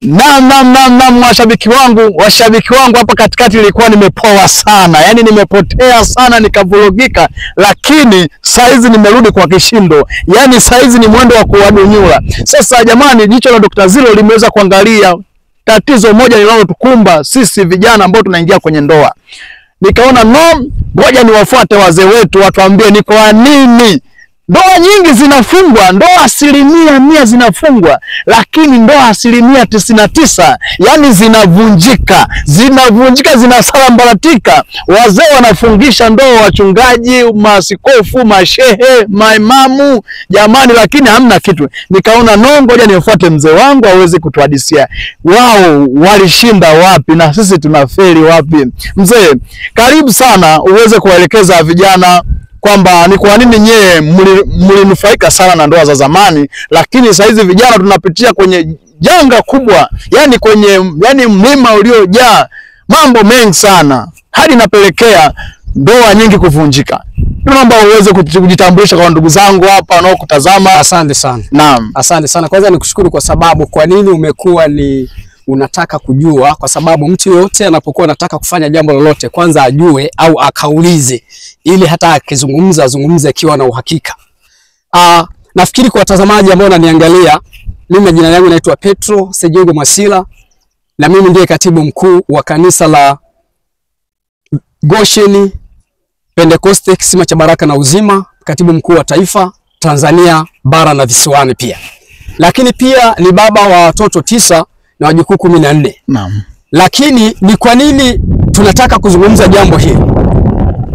Naam, washabiki wangu hapa katikati ilikuwa nimepoa sana. Yaani nimepotea sana, nikavurugika, lakini saizi nimerudi kwa kishindo. Yaani saizi ni mwendo wa kuwadunyula. Sasa jamani, jicho la Dr. Zilo limeweza kuangalia tatizo moja linalotukumba sisi vijana ambao tunaingia kwenye ndoa. Nikaona ngoja niwafuate wazee wetu watuambie ni kwa nini ndoa nyingi zinafungwa. Ndoa 100% zinafungwa, lakini ndoa 99%, yani zinavunjika, zinasambaratika. Wazee wanafungisha ndoa, wachungaji, maaskofu, mashehe, maimamu, jamani, lakini hamna kitu. Nikaona ngoja nifuate mzee wangu aweze kutuhadisia wao walishinda wapi na sisi tunafeli wapi. Mzee, karibu sana uweze kuwaelekeza vijana kwamba ni kwa nini nyewe mlinufaika sana na ndoa za zamani, lakini sasa hizi vijana tunapitia kwenye janga kubwa, yani mlima uliojaa mambo mengi sana, hadi napelekea ndoa nyingi kuvunjika. Tunaomba uweze kujitambulisha kwa ndugu zangu hapa wanaokutazama. Asante sana. Naam. Asante sana. Kwanza nikushukuru kwa sababu kwa nini umekuwa ni unataka kujua, kwa sababu mtu yote anapokuwa anataka kufanya jambo lolote kwanza ajue au akaulize, ili hata akizungumza azungumze akiwa na uhakika. Nafikiri kwa watazamaji ambao wananiangalia, mimi jina langu naitwa Petro Sejongo Mwasila na mimi ndiye katibu mkuu wa kanisa la Goshen Pentecoste Kisima cha Baraka na Uzima, katibu mkuu wa taifa Tanzania bara na visiwani pia. Lakini pia ni baba wa watoto 9 na wajukuu 14. Naam. Lakini ni kwa nini tunataka kuzungumza jambo hili?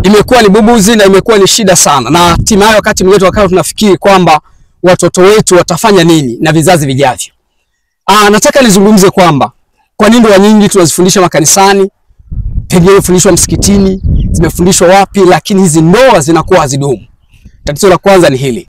Imekuwa ni bubuzi na imekuwa ni shida sana, na hatimaye wakati mwingine wakati tunafikiri kwamba watoto wetu watafanya nini na vizazi vijavyo. Nataka nizungumze kwamba kwa nini ndoa nyingi tunazifundisha makanisani, pengine zifundishwa msikitini, zimefundishwa wapi, lakini hizi ndoa zinakuwa hazidumu. Tatizo la kwanza ni hili.